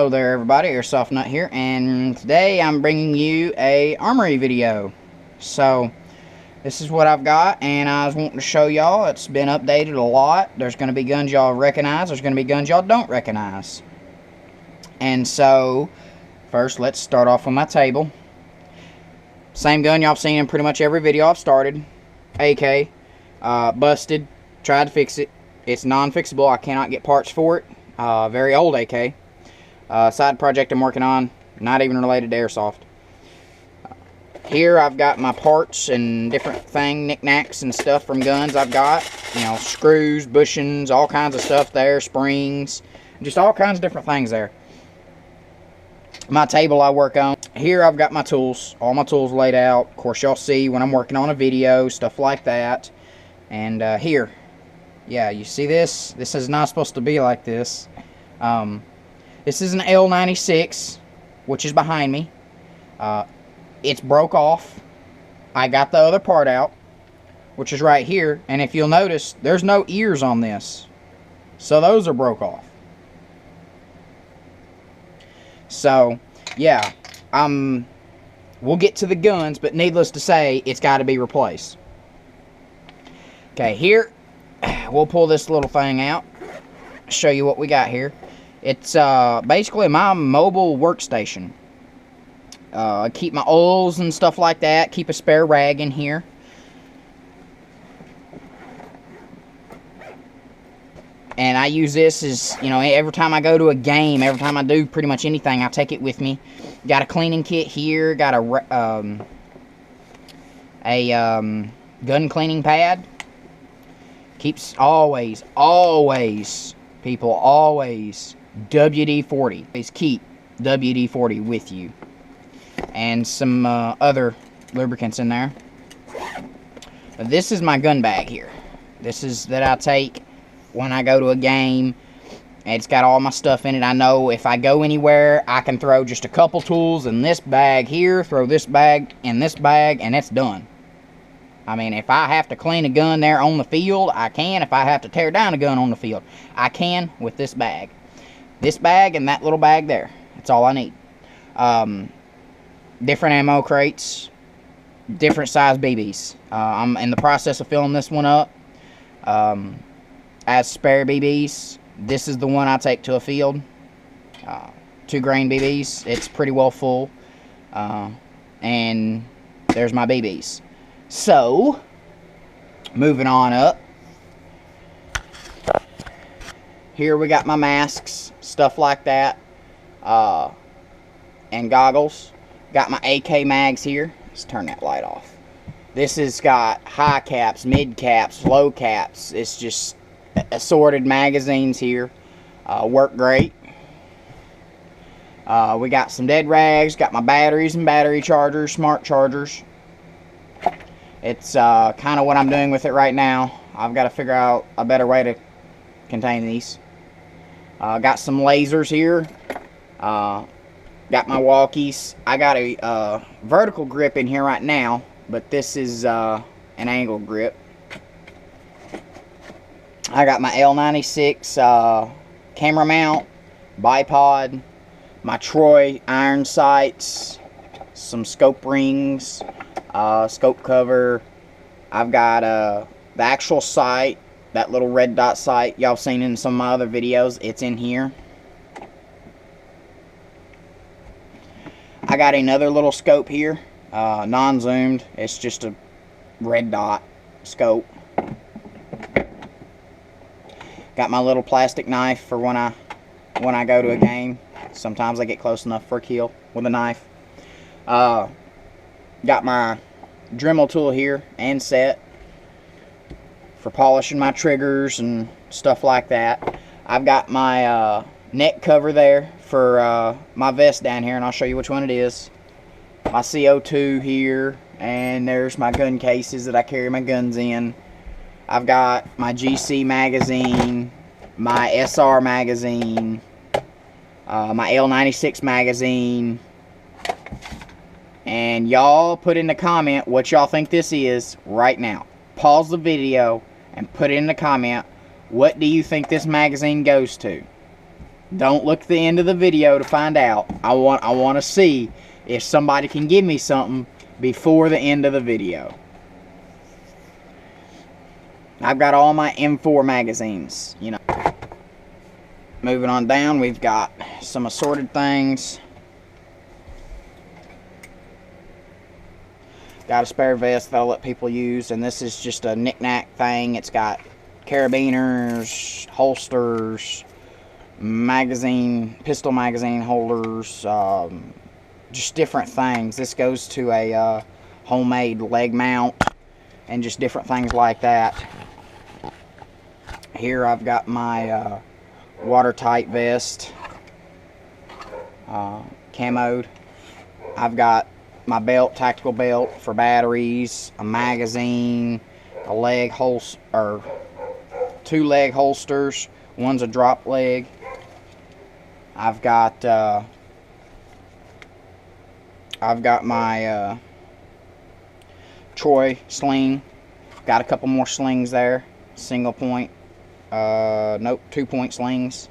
Hello there everybody, Airsoft Nut here, and today I'm bringing you a armory video. So, this is what I've got, and I was wanting to show y'all. It's been updated a lot. There's going to be guns y'all recognize, there's going to be guns y'all don't recognize. And so, first let's start off with my table. Same gun y'all have seen in pretty much every video I've started. AK, busted, tried to fix it. It's non-fixable, I cannot get parts for it. Very old AK. Side project I'm working on, not even related to Airsoft. Here I've got my parts and different knickknacks and stuff from guns I've got. You know, screws, bushings, all kinds of stuff there, springs, just all kinds of different things there. My table I work on. Here I've got my tools, all my tools laid out. Of course y'all see when I'm working on a video, stuff like that. And here, yeah, you see this? This is not supposed to be like this. This is an L96, which is behind me. It's broke off. I got the other part out, which is right here. And if you'll notice, there's no ears on this. So those are broke off. So, yeah. We'll get to the guns, but needless to say, it's got to be replaced. Okay, here, we'll pull this little thing out. Show you what we got here. It's basically my mobile workstation. I keep my oils and stuff like that. Keep a spare rag in here. And I use this as, you know, every time I go to a game, every time I do pretty much anything, I take it with me. Got a cleaning kit here. Got a gun cleaning pad. Keeps always, people, always WD-40. Please keep WD-40 with you. And some other lubricants in there. But this is my gun bag here. This is that I take when I go to a game. It's got all my stuff in it. I know if I go anywhere, I can throw just a couple tools in this bag here, throw this bag in this bag, and it's done. I mean, if I have to clean a gun there on the field, I can. If I have to tear down a gun on the field, I can with this bag. This bag and that little bag there. That's all I need. Different ammo crates. Different size BBs. I'm in the process of filling this one up. As spare BBs. This is the one I take to a field. 2 grain BBs. It's pretty well full. And there's my BBs. So, moving on up. Here we got my masks, stuff like that, and goggles. Got my AK mags here. Let's turn that light off. This has got high caps, mid caps, low caps. It's just assorted magazines here. Work great. We got some dead rags. Got my batteries and battery chargers, smart chargers. It's kind of what I'm doing with it right now. I've got to figure out a better way to contain these. Got some lasers here. Got my walkies. I got a vertical grip in here right now, but this is an angle grip. I got my L96 camera mount, bipod, my Troy iron sights, some scope rings, scope cover. I've got the actual sight, that little red dot sight y'all seen in some of my other videos. It's in here. I got another little scope here, non-zoomed. It's just a red dot scope. Got my little plastic knife for when I go to a game. Sometimes I get close enough for a kill with a knife. Got my Dremel tool here and set for polishing my triggers and stuff like that. I've got my neck cover there for my vest down here, and I'll show you which one it is. My CO2 here, and there's my gun cases that I carry my guns in. I've got my GC magazine, my SR magazine, my L96 magazine. And y'all put in the comment what y'all think this is right now. Pause the video and put it in the comment. What do you think this magazine goes to? Don't look at the end of the video to find out. I want to see if somebody can give me something before the end of the video. I've got all my M4 magazines, you know. Moving on down, we've got some assorted things. Got a spare vest that I'll let people use, and this is just a knick-knack thing. It's got carabiners, holsters, pistol magazine holders, just different things. This goes to a homemade leg mount and just different things like that. Here I've got my watertight vest, camoed. I've got my belt, tactical belt for batteries, a magazine, a leg holster, or 2 leg holsters. One's a drop leg. I've got my Troy sling. Got a couple more slings there. Single point. Nope, 2-point slings.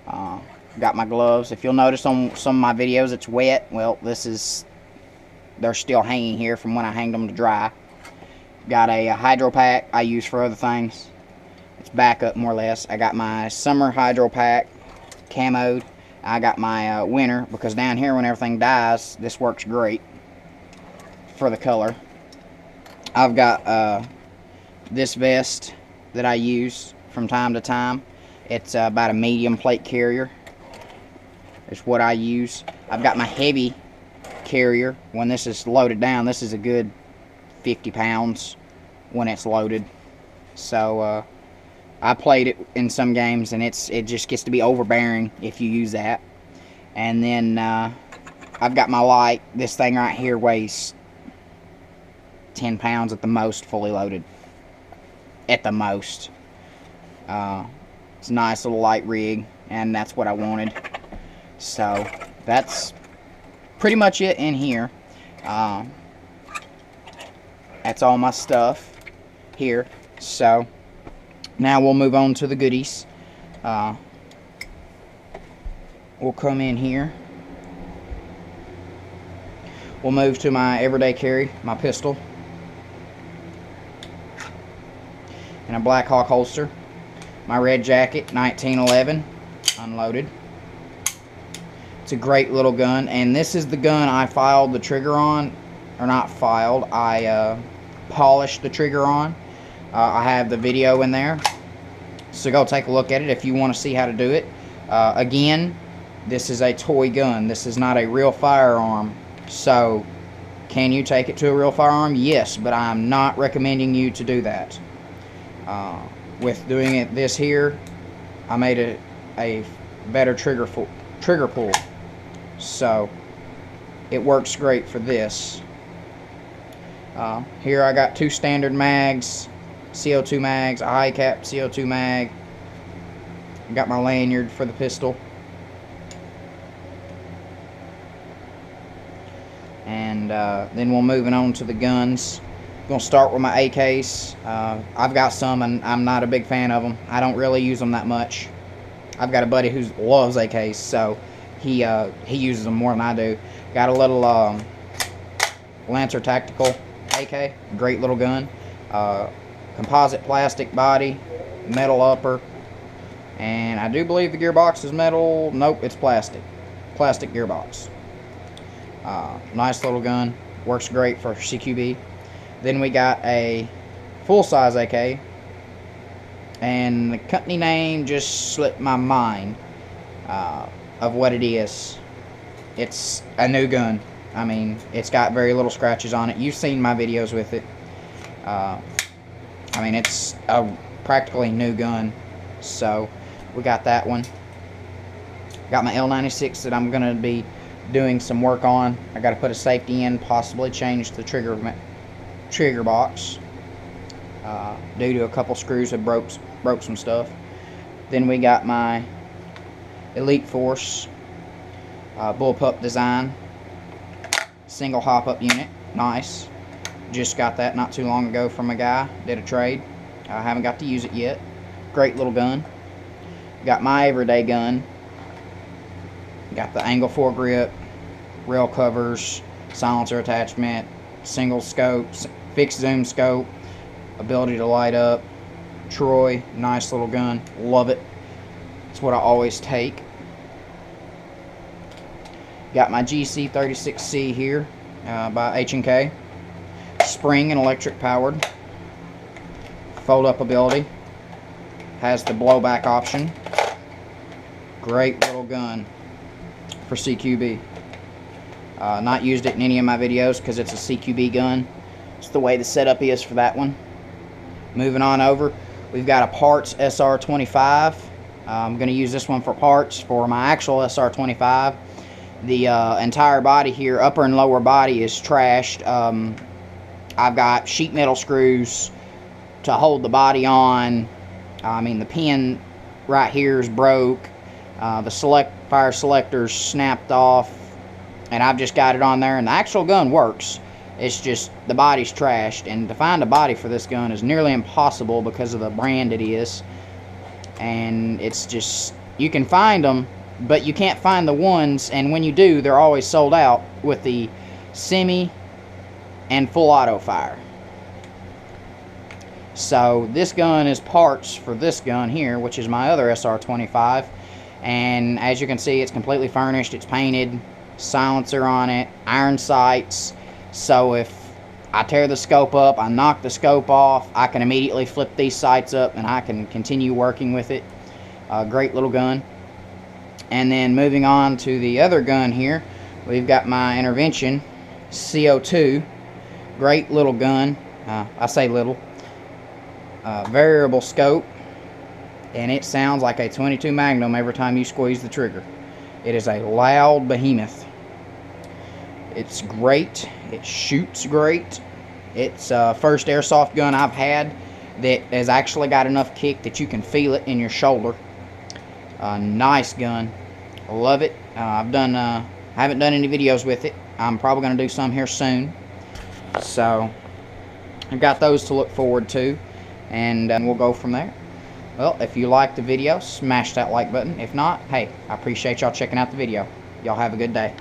Got my gloves. If you'll notice on some of my videos it's wet, well, they're still hanging here from when I hanged them to dry. Got a hydro pack I use for other things. It's backup more or less. I got my summer hydro pack camoed. I got my winter, because down here when everything dies, this works great for the color. I've got this vest that I use from time to time. It's about a medium plate carrier. It's what I use. I've got my heavy carrier. When this is loaded down, this is a good 50 pounds when it's loaded. So I played it in some games, and it just gets to be overbearing if you use that. And then I've got my light. This thing right here weighs 10 pounds at the most, fully loaded. At the most. It's a nice little light rig, and that's what I wanted. So that's pretty much it in here. That's all my stuff here. So now we'll move on to the goodies. We'll come in here. We'll move to my everyday carry, my pistol, and a Black Hawk holster. My red jacket, 1911, unloaded. It's a great little gun, and this is the gun I filed the trigger on, or not filed, I polished the trigger on. I have the video in there, so go take a look at it if you want to see how to do it. Again, this is a toy gun. This is not a real firearm. So, can you take it to a real firearm? Yes, but I'm not recommending you to do that. With doing it this here, I made a better trigger pull. So, it works great for this. Here I got 2 standard mags, CO2 mags, a high cap CO2 mag. Got my lanyard for the pistol. And then we'll moving on to the guns. Gonna start with my AKs. I've got some, and I'm not a big fan of them. I don't really use them that much. I've got a buddy who loves AKs, so he uses them more than I do. Got a little Lancer Tactical AK, great little gun. Composite plastic body, metal upper, and I do believe the gearbox is metal. Nope, it's plastic gearbox. Nice little gun, works great for CQB. Then we got a full-size AK, and the company name just slipped my mind of what it is. It's a new gun. I mean, it's got very little scratches on it. You've seen my videos with it. I mean, it's a practically new gun. So we got that one. Got my L96 that I'm gonna be doing some work on. I got to put a safety in, possibly change the trigger box due to a couple screws that broke some stuff. Then we got my Elite Force bullpup design, single hop up unit. Nice. Just got that not too long ago from a guy. Did a trade. I haven't got to use it yet. Great little gun. Got my everyday gun, Got the angle foregrip, rail covers, silencer attachment, single scope, fixed zoom scope, ability to light up. Troy, nice little gun, love it. It's what I always take. Got my GC36C here by H&K. Spring and electric powered. Fold up ability. Has the blowback option. Great little gun for CQB. Not used it in any of my videos because it's a CQB gun. It's the way the setup is for that one. Moving on over, we've got a parts SR25. I'm going to use this one for parts for my actual SR25. The entire body here, upper and lower body, is trashed. I've got sheet metal screws to hold the body on. I mean, the pin right here is broke. The fire selector's snapped off, and I've just got it on there, and the actual gun works. It's just the body's trashed, and to find a body for this gun is nearly impossible because of the brand it is. And it's just, you can find them, but you can't find the ones, and when you do, they're always sold out with the semi and full auto fire. So this gun is parts for this gun here, which is my other SR25, and as you can see, it's completely furnished. It's painted, silencer on it, iron sights, so if I tear the scope up, I knock the scope off, I can immediately flip these sights up and I can continue working with it. Great little gun. And then moving on to the other gun here, we've got my Intervention CO2. Great little gun. I say little. Variable scope, and it sounds like a .22 Magnum every time you squeeze the trigger. It is a loud behemoth. It's great. It shoots great. It's first airsoft gun I've had that has actually got enough kick that you can feel it in your shoulder. Nice gun. Love it. Haven't done any videos with it. I'm probably going to do some here soon. So I've got those to look forward to, and we'll go from there. Well, if you liked the video, smash that like button. If not, hey, I appreciate y'all checking out the video. Y'all have a good day.